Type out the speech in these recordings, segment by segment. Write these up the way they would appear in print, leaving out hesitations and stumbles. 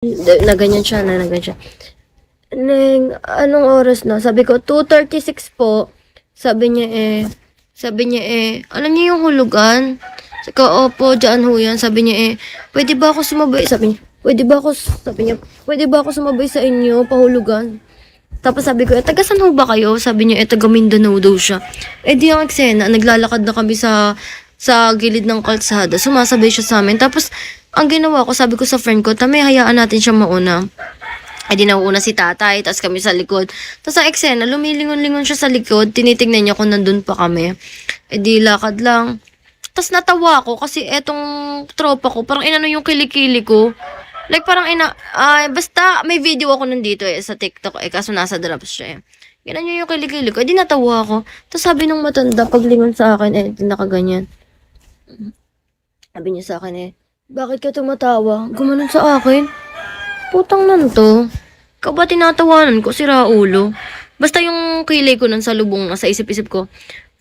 Na ganyan siya, na ganyan siya. Neng, anong oras na? Sabi ko, 2:36 po. Sabi niya alam niyo yung hulugan? Sabi ko, opo, dyan ho yan. Sabi niya pwede ba ako sumabay? Pwede ba ako sumabay sa inyo, pahulugan? Tapos sabi ko, taga saan ho ba kayo? Sabi niya, taga Mindanao daw siya. Di ang eksena, naglalakad na kami sa gilid ng kalsada. Sumasabay siya sa amin. Tapos, ang ginawa ko, sabi ko sa friend ko, tami, hayaan natin siya mauna. Di nauuna si tatay, tapos kami sa likod. Tapos ang eksena, lumilingon-lingon siya sa likod, tinitignan niya kung nandun pa kami. Di lakad lang. Tapos natawa ako kasi etong tropa ko, parang inano yung kilikili ko. Like parang basta may video ako nandito sa TikTok kaso nasa drops siya Ganun yung kilikili ko. Di natawa ako. Tapos sabi nung matanda, paglingon sa akin, di nakaganyan. Sabi niya sa akin bakit ka tumatawa? Gumanon sa akin. Putang nan to. Ikaw ba tinatawanan ko, sira ulo? Basta yung kilay ko nun sa lubong, sa isip-isip ko,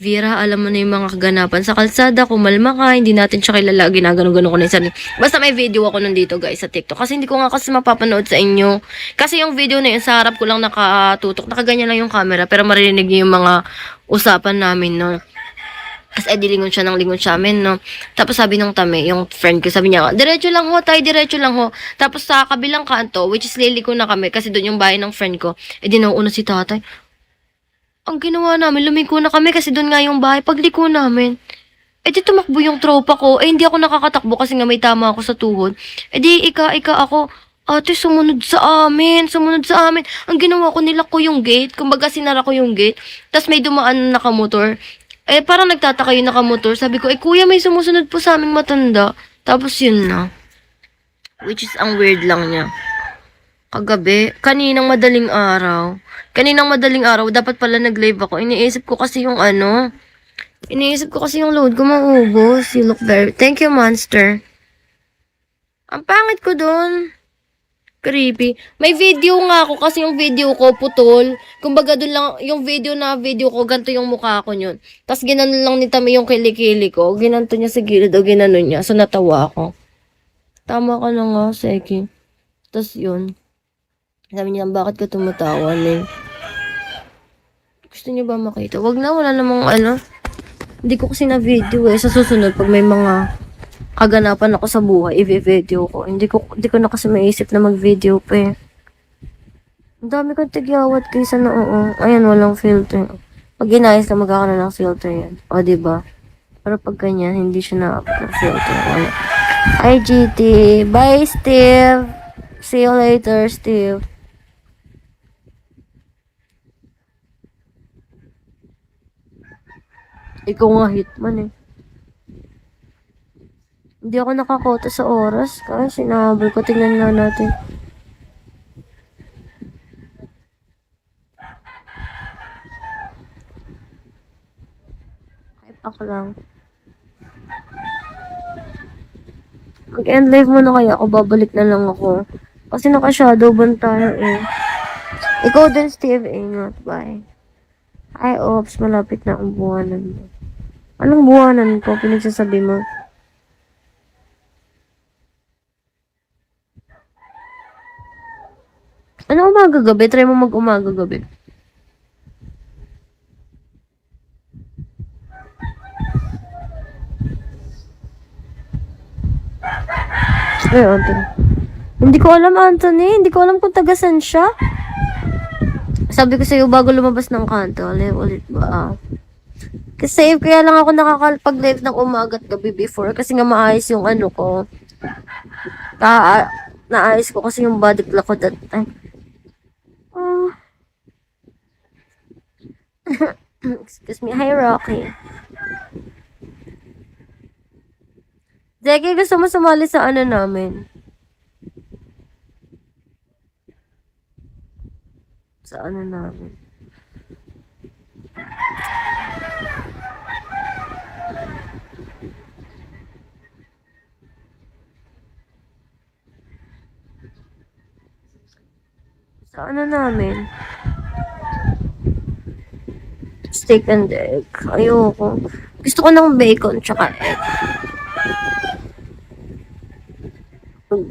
Vera, alam mo na yung mga kaganapan sa kalsada, kumalma ka, hindi natin siya kilala, ginagano-gano ko na yung sarili. Basta may video ako nandito guys sa TikTok, kasi hindi ko nga kasi mapapanood sa inyo. Kasi yung video na yun, sa harap ko lang nakatutok, nakaganyan lang yung camera, pero marinig niyo yung mga usapan namin, no? Tapos lingon siya ng lingon sa amin, no? Tapos sabi nung tame, yung friend ko, sabi niya, diretso lang ho, tayo, diretso lang ho. Tapos sa kabilang kanto, which is liliko na kami, kasi doon yung bahay ng friend ko, di nauuna si tatay. Ang ginawa namin, lumiko na kami kasi doon nga yung bahay, pagliko namin. Di tumakbo yung tropa ko, hindi ako nakakatakbo kasi nga may tama ako sa tuhod. Di ika ako, ate, sumunod sa amin. Ang ginawa ko, nilak ko yung gate, kumbaga sinara ko yung gate, tapos may dumaan na nakamotor. Parang nagtataka yung nakamotor. Sabi ko, kuya, may sumusunod po sa aming matanda. Tapos yun na. Which is, ang weird lang niya. Kagabi, kaninang madaling araw, dapat pala nag-live ako. Iniisip ko kasi yung load ko maubos. You look very, thank you, monster. Ang pangit ko dun. Creepy. May video nga ako kasi yung video ko putol. Kumbaga dun lang, yung video ko, ganito yung mukha ko yun. Tapos ginanon lang ni Tami yung kilikili ko. Ginanto niya sa gilid o ginanon niya. So natawa ako. Tama ka na nga, Seki. Tapos yun. Sabi niya, bakit ka tumatawa, Neng? Gusto niyo ba makita? Wag na, wala namang Hindi ko kasi na video Sa susunod, pag may mga kaganapan ako sa buhay, i-video ko. Hindi ko na kasi maisip na mag-video pa Ang dami kong tigyawat kaysa na Ayan, walang filter. Pag inayos na magkakaroon ng filter yan. O, diba? Pero pag ganyan, hindi siya na-up ng filter. Wala. Hi, GT. Bye, Steve. See you later, Steve. Ikaw nga hitman Hindi ako nakakota sa oras. Kaya sinabay ko. Tingnan nga natin. Hype ako lang. Mag-end live muna kaya ako. Babalik na lang ako. Kasi naka-shadow ban tayo Ikaw din, Steve. Ingat. Bye. Hi, Ops. Malapit na ang buwanan mo. Anong buwanan ko? Pinagsasabi mo? Ano umaga-gabi? Try mo mag-umaga-gabi. Anthony. Hindi ko alam, Anthony. Hindi ko alam kung taga-san siya. Sabi ko sa'yo, bago lumabas ng kanto, ulit ba? Kasi kaya lang ako nakakapag-live ng umaga at gabi before. Kasi nga maayos yung ko. Naayos ko kasi yung body clock ko that time. Excuse me. Hi, Rocky. Jackie, gusto mo sumali sa namin? Sa namin? Sa namin? Steak and egg. Ayoko. Gusto ko ng bacon tsaka egg.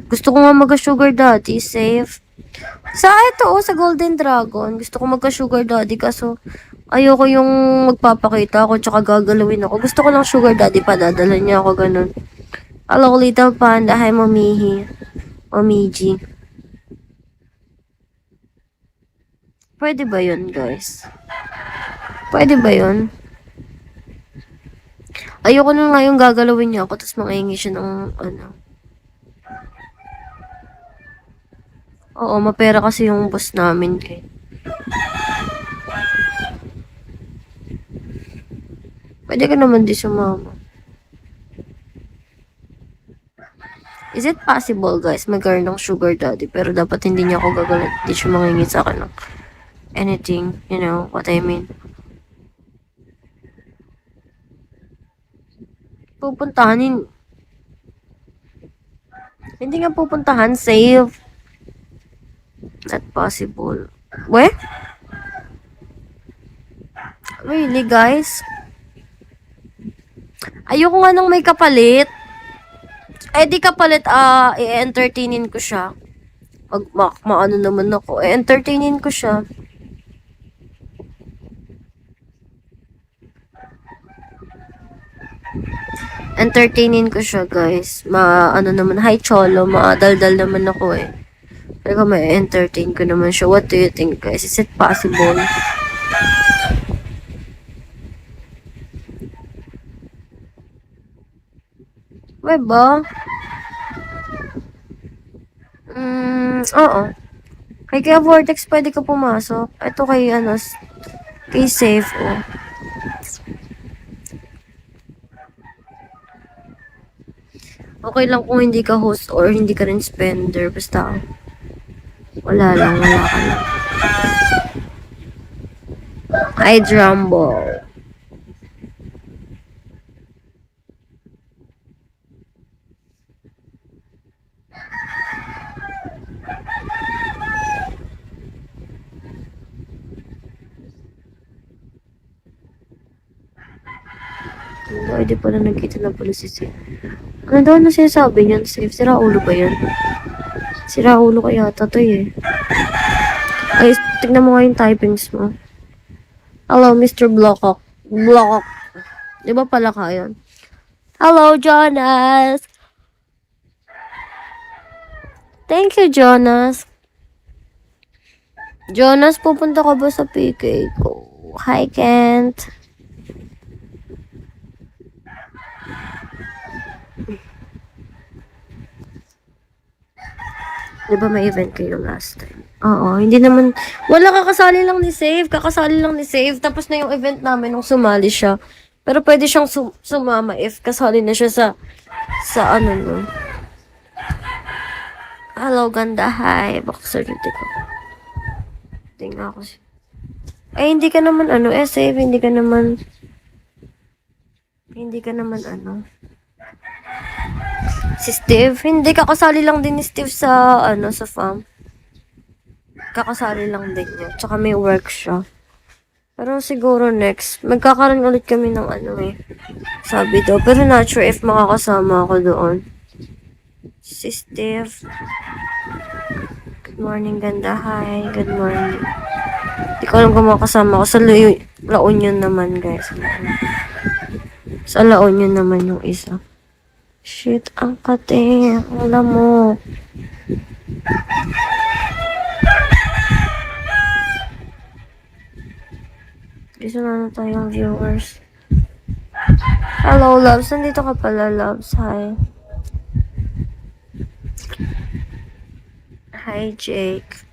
Gusto ko nga magka-sugar daddy, safe. Sa ito, sa Golden Dragon, gusto ko magka-sugar daddy kaso ayoko yung magpapakita ako tsaka gagalawin ako. Gusto ko lang sugar daddy, padadala niya ako ganun. Hello, little panda. Hi, Mamihi. Momiji. Pwede ba yun, guys? Pwede ba yun? Ayoko na nga yung gagalawin niya ako tapos mangingi siya ng ano. Oo, mapera kasi yung boss namin eh. Pwede ka naman di sumama. Is it possible, guys, magkaroon ng sugar daddy pero dapat hindi niya ako gagalit. Hindi siya mangingi sa akin ng anything, you know what I mean. Pupuntahanin. Hindi nga pupuntahan, save. Not possible. We? Really, guys? Ayoko nga nung may kapalit. Eh, di kapalit, i-entertainin ko siya. Maano naman ako. I-entertainin ko siya. Entertainin ko siya, guys. Ano naman, hi Cholo, maadaldal naman ako eh. Pero may entertain ko naman siya. What do you think, guys? Is it possible? May ba? Oo. Kay Kaya Vortex, pwede ka pumasok. Ito kay, kay Safe, oh. Okay lang kung hindi ka host or hindi ka rin spender. Basta, wala ka lang. Hi, Drumbo. Hindi pala nagkita na pala si Safe. Ano daw na sinasabi niyan, Safe? Sira ulo ba yan? Sira ulo kaya to eh. Ay, tignan mo nga yung typings mo. Hello, Mr. Blockok. Blockok. Di ba pala ka yun? Hello, Jonas! Thank you, Jonas. Jonas, pupunta ka ba sa PK ko? Hi, Kent. Di ba may event kayo last time? Oo, hindi naman, wala kakasali lang ni Save, tapos na yung event namin nung sumali siya. Pero pwede siyang sumama if kasali na siya sa ano no. Hello, ganda, hi, boxer dito ko. Tingnan ako siya. Ay, hindi ka naman Save, hindi ka naman si Steve, hindi kakasali lang din ni Steve sa sa farm. Kakasali lang din niya. Tsaka may work siya. Pero siguro next, magkakaroon ulit kami ng sabi daw. Pero not sure if makakasama ako doon. Si Steve. Good morning, ganda. Hi, good morning. Hindi ko alam kung makakasama ako. Sa La Union naman, guys. Sa La Union naman yung isa. Shit, ang kate. Alam mo. Isa na tayong viewers. Hello, loves. Nandito ka pala, loves. Hi. Hi, Jake.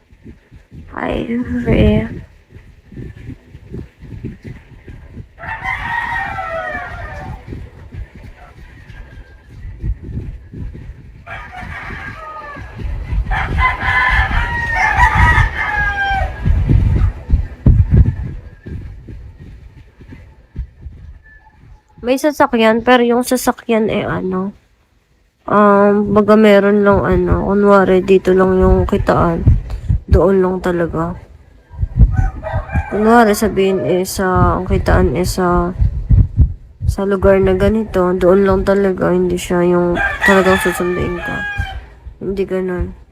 Hi, Ray. May sasakyan, pero yung sasakyan baga meron lang kunwari dito lang yung kitaan. Doon lang talaga. Kunwari sabihin ang kitaan sa lugar na ganito, doon lang talaga, hindi siya yung talagang susunduin ka. Hindi ganun.